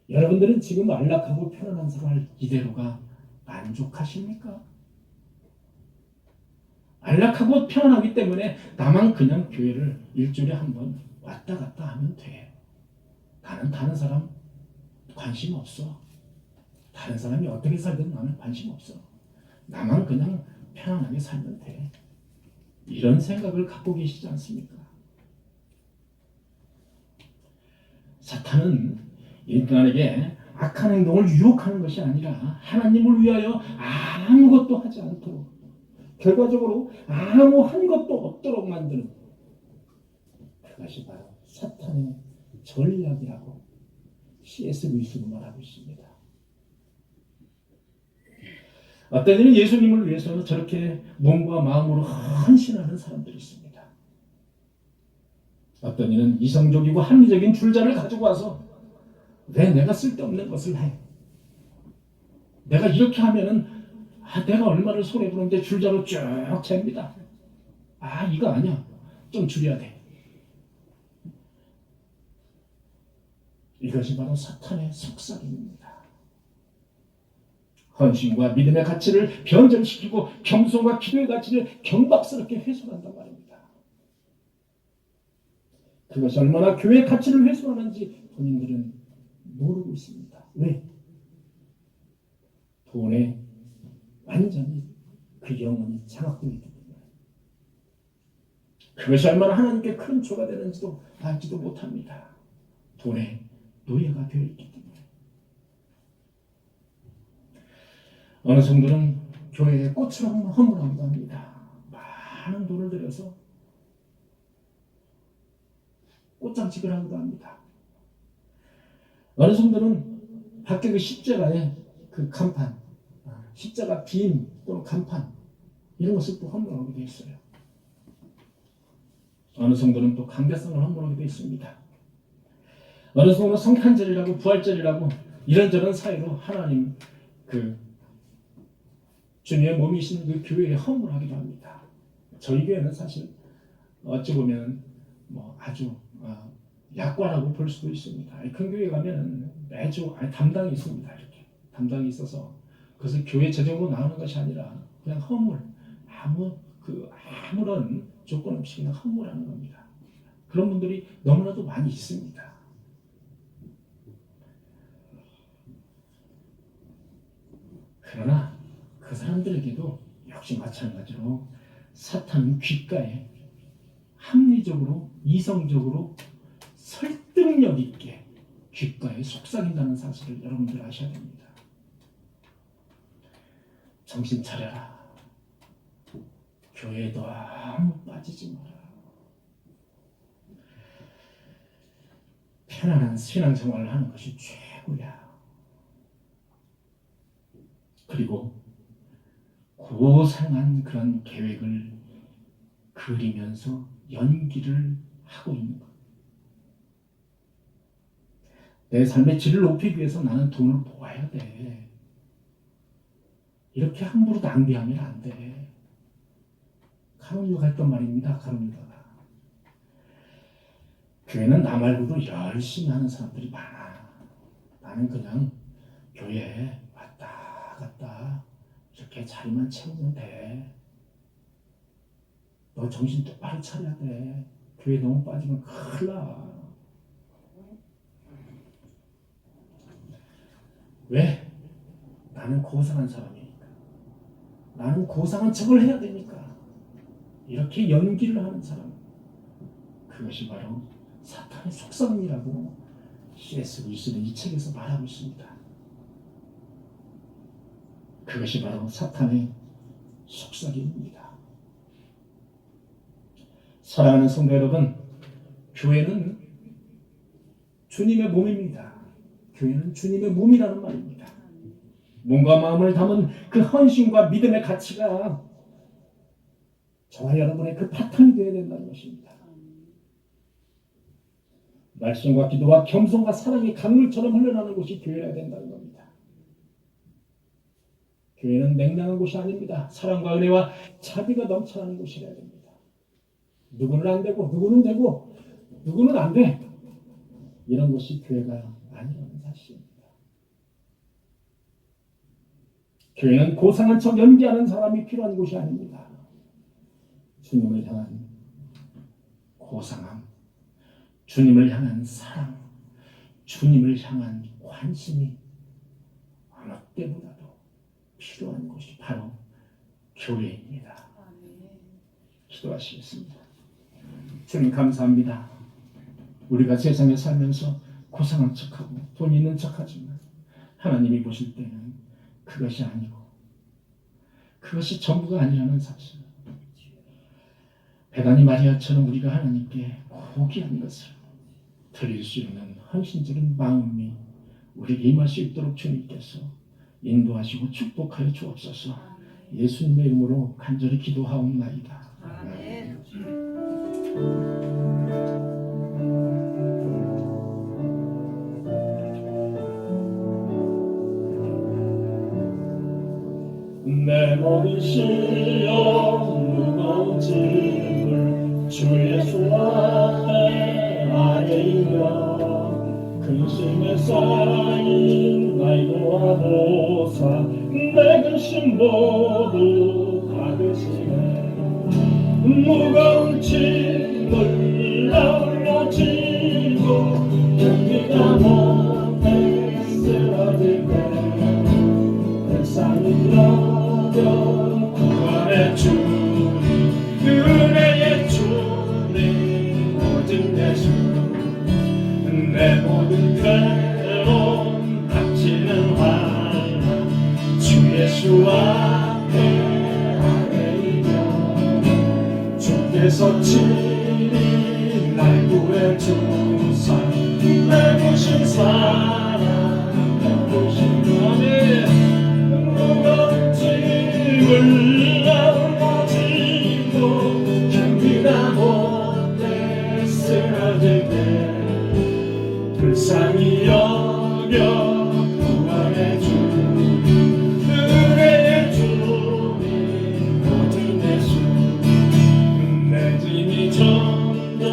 여러분들은 지금 안락하고 편안한 생활 이대로가 만족하십니까? 안락하고 편안하기 때문에 나만 그냥 교회를 일주일에 한 번 왔다 갔다 하면 돼. 나는 다른 사람 관심 없어. 다른 사람이 어떻게 살든 나는 관심 없어. 나만 그냥 편안하게 살면 돼. 이런 생각을 갖고 계시지 않습니까? 사탄은 인간에게 악한 행동을 유혹하는 것이 아니라 하나님을 위하여 아무것도 하지 않도록, 결과적으로 아무 한 것도 없도록 만드는, 그것이 바로 사탄의 전략이라고 C.S. 루이스는 말하고 있습니다. 어떤 이는 예수님을 위해서 저렇게 몸과 마음으로 헌신하는 사람들이 있습니다. 어떤 이는 이성적이고 합리적인 줄자를 가지고 와서 왜 내가 쓸데없는 것을 해? 내가 이렇게 하면은 내가 얼마를 손해보는데 줄자로 쭉 잽니다. 이거 아니야. 좀 줄여야 돼. 이것이 바로 사탄의 속삭임입니다. 헌신과 믿음의 가치를 변절시키고 겸손과 기도의 가치를 경박스럽게 훼손한단 말입니다. 그것이 얼마나 교회의 가치를 훼손하는지 본인들은 모르고 있습니다. 왜? 돈에 완전히 그 영혼이 장악되어 있기 때문에. 그것이 얼마나 하나님께 큰 조가 되는지도 알지도 못합니다. 돈에 노예가 되어 있기 때문에. 어느 성도는 교회에 꽃을 헌물하기도 합니다. 많은 돈을 들여서 꽃장식을 하기도 합니다. 어느 성도는 밖에 그 십자가에 그 간판, 십자가 빔 또는 간판, 이런 것을 또 헌물하기도 했어요. 어느 성도는 또 강대상을 헌물하기도 했습니다. 어느 성도는 성탄절이라고 부활절이라고 이런저런 사이로 하나님 주님의 몸이신 그 교회에 헌물하기도 합니다. 저희 교회는 사실 어찌 보면 아주 약과라고 볼 수도 있습니다. 큰 교회 가면 매주 담당이 있습니다. 이렇게 담당이 있어서 그것을 교회 재정으로 나오는 것이 아니라 그냥 허물, 아무런 조건 없이 그냥 허물하는 겁니다. 그런 분들이 너무나도 많이 있습니다. 그러나 그 사람들에게도 역시 마찬가지로 사탄은 귓가에 합리적으로 이성적으로 설득력 있게 귓가에 속삭인다는 사실을 여러분들 아셔야 됩니다. 정신 차려라. 교회에 너무 빠지지 마라. 편안한 신앙생활을 하는 것이 최고야. 그리고 고상한 그런 계획을 그리면서 연기를 하고 있는 것. 내 삶의 질을 높이기 위해서 나는 돈을 모아야 돼. 이렇게 함부로 낭비하면 안 돼. 가룟유다가 했던 말입니다. 가룟유다가. 교회는 나 말고도 열심히 하는 사람들이 많아. 나는 그냥 교회에 왔다 갔다 이렇게 자리만 채우면 돼. 너 정신 똑바로 차려야 돼. 교회 너무 빠지면 큰일 나. 왜? 나는 고상한 사람이니까. 나는 고상한 척을 해야 되니까. 이렇게 연기를 하는 사람. 그것이 바로 사탄의 속성이라고 C.S. 루이스는 이 책에서 말하고 있습니다. 그것이 바로 사탄의 속삭임입니다. 사랑하는 성도 여러분, 교회는 주님의 몸입니다. 교회는 주님의 몸이라는 말입니다. 몸과 마음을 담은 그 헌신과 믿음의 가치가 저와 여러분의 그 바탕이 되어야 된다는 것입니다. 말씀과 기도와 겸손과 사랑이 강물처럼 흘러나오는 곳이 교회여야 된다는 겁니다. 교회는 냉랭한 곳이 아닙니다. 사랑과 은혜와 자비가 넘쳐나는 곳이어야 됩니다. 누구는 안 되고 누구는 되고 누구는 안 돼. 이런 것이 교회가 아니라는 사실입니다. 교회는 고상한 척 연기하는 사람이 필요한 곳이 아닙니다. 주님을 향한 고상함, 주님을 향한 사랑, 주님을 향한 관심이 어느 때보다도 필요한 곳이 바로 교회입니다. 기도하시겠습니다. 주님 감사합니다. 우리가 세상에 살면서 고상한 척하고 돈 있는 척하지만 하나님이 보실 때는 그것이 아니고 그것이 전부가 아니라는 사실. 베다니 마리아처럼 우리가 하나님께 고귀한 것을 드릴 수 있는 헌신적인 마음이 우리에게 임할 수 있도록 주님께서 인도하시고 축복하여 주옵소서. 예수님의 이름으로 간절히 기도하옵나이다. 아멘. 내 모든 시험 무거운 짐을 주 예수 앞에 아뢰이며 근심에 쌓인 나의 도와보사 내 근심 모두 받으시네. 무거운 짐을 나홀로 지고 견디다 못해 쓰러질 때 불쌍히 여겨 구원의 주님 은혜의 주님 오직 예수 내 모든 괴로움 닥치는 환난 주 예수 앞에 아뢰이며 주께서 친히 날 구해주사 내 부신 사랑 내 부신 은혜 무거운 짐을 나눠지고 견디다 못해 쓰러질 때 불쌍히 여겨 구원의 주님 은혜의 주님 모든 예수 내 짐이 점점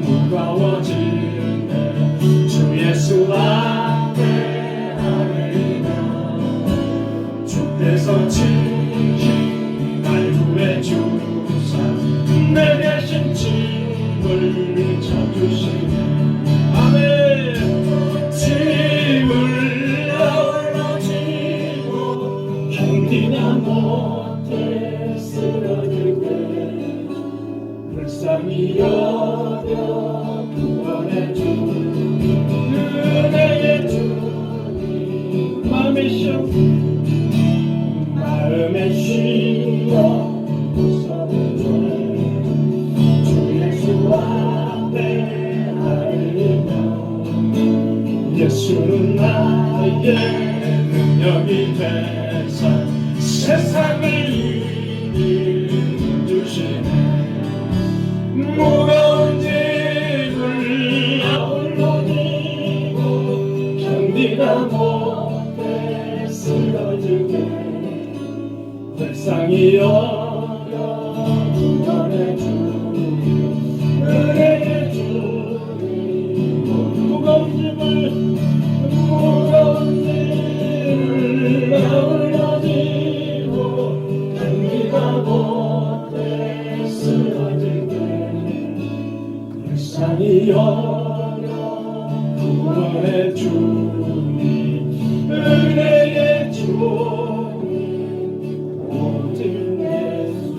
무거워질 불쌍히 여겨 구원해 주님 은혜의 주님 마음에 쉬어 웃어보네 주 예수 앞에 알리며 예수는 나의 능력이 되사 세상을 이기주시네 무거운 짐을 나홀로 지고 견디다 못해 쓰러지게 불쌍히 여겨 구원해 주님 은혜의 주님 무거운 짐을 나홀로 지고 견디다 못해 쓰러지게 불쌍히 여겨 구원해 주님 은혜의 주님 오직 예수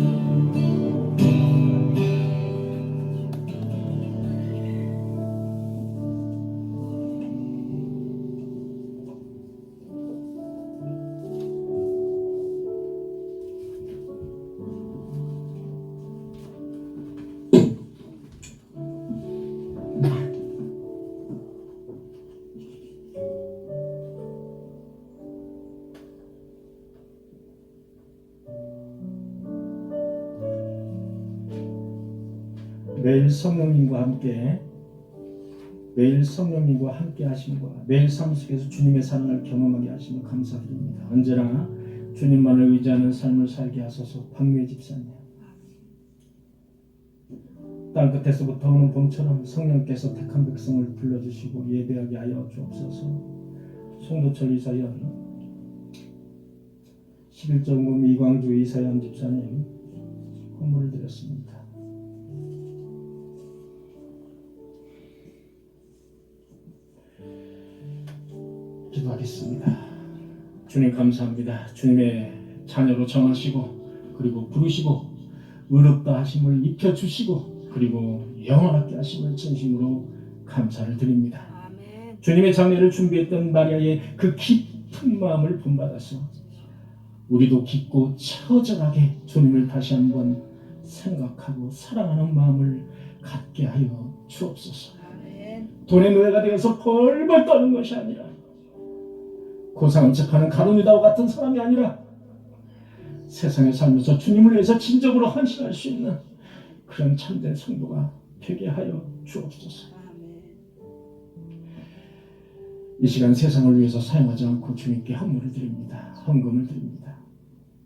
매일 성령님과 함께 하심과 매일 삶 속에서 주님의 사랑을 경험하게 하심을 감사드립니다. 언제나 주님만을 의지하는 삶을 살게 하소서. 박미애 집사님, 땅끝에서부터 오는 봄처럼 성령께서 택한 백성을 불러주시고 예배하게 하여 주옵소서. 송도철 이사연, 11.5 이광주 이사연 집사님 헌물을 드렸습니다. 기도하겠습니다. 주님 감사합니다. 주님의 자녀로 정하시고 그리고 부르시고 의롭다 하심을 입혀주시고 그리고 영원하게 하심을 진심으로 감사를 드립니다. 아멘. 주님의 장례를 준비했던 마리아의 그 깊은 마음을 본받아서 우리도 깊고 처절하게 주님을 다시 한번 생각하고 사랑하는 마음을 갖게 하여 주옵소서. 아멘. 돈의 노예가 되어서 벌벌 떠는 것이 아니라 고상한 척하는 가룟유다와 같은 사람이 아니라 세상에 살면서 주님을 위해서 진정으로 헌신할 수 있는 그런 참된 성도가 되게 하여 주옵소서. 아멘. 이 시간 세상을 위해서 사용하지 않고 주님께 헌물을 드립니다. 헌금을 드립니다.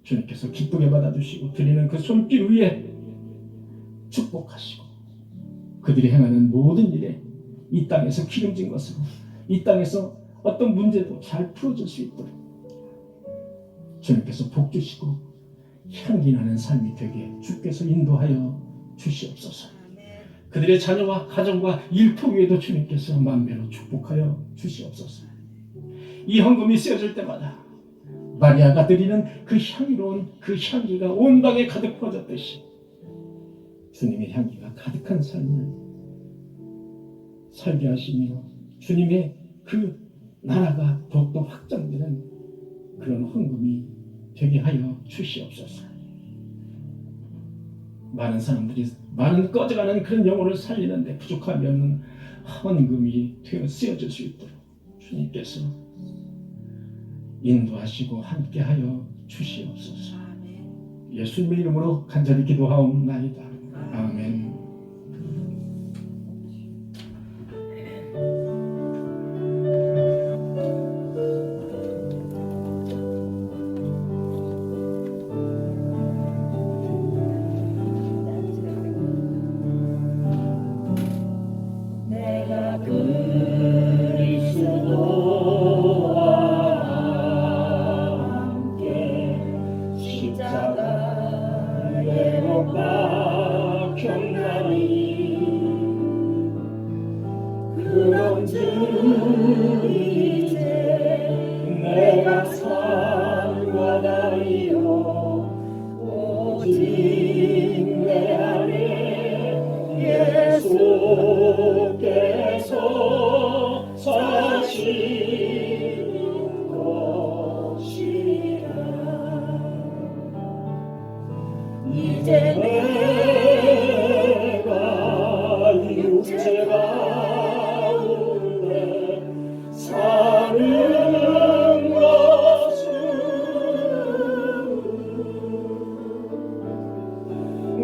주님께서 기쁘게 받아주시고 드리는 그 손길 위에 축복하시고 그들이 행하는 모든 일에 이 땅에서 기름진 것으로 이 땅에서 어떤 문제도 잘 풀어줄 수 있도록 주님께서 복 주시고 향기 나는 삶이 되게 주께서 인도하여 주시옵소서. 그들의 자녀와 가정과 일터위에도 주님께서 만배로 축복하여 주시옵소서. 이 헌금이 쓰여질 때마다 마리아가 드리는 그 향기로운 그 향기가 온 방에 가득 퍼졌듯이 주님의 향기가 가득한 삶을 살게 하시며 주님의 그 나라가 더욱더 확장되는 그런 헌금이 되게 하여 주시옵소서. 많은 사람들이 많은 꺼져가는 그런 영혼을 살리는데 부족함이 없는 헌금이 되어 쓰여질 수 있도록 주님께서 인도하시고 함께하여 주시옵소서. 예수님의 이름으로 간절히 기도하옵나이다. 아멘. 내가 그리스도와 함께 십자가에 못 박혔네 이제 내가 육체 가운데 사는 것은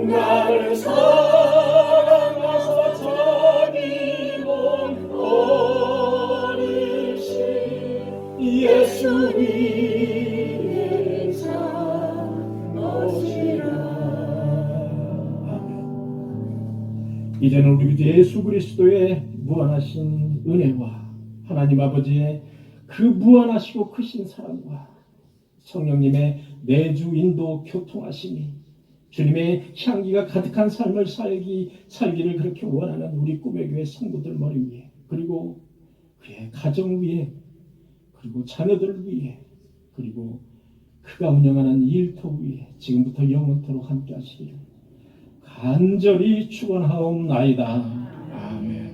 나를 사랑하사 자기 몸 버리신 예수 위에 산 것이라. 이제는 우리 주 예수 그리스도의 무한하신 은혜와 하나님 아버지의 그 무한하시고 크신 사랑과 성령님의 내주 인도 교통하심이 주님의 향기가 가득한 삶을 살기를 그렇게 원하는 우리 꿈의 교회 성도들 머리 위에, 그리고 그의 가정 위에, 그리고 자녀들 위에, 그리고 그가 운영하는 일터 위에 지금부터 영원토록 함께 하시기를 간절히 축원하옵나이다. 아멘.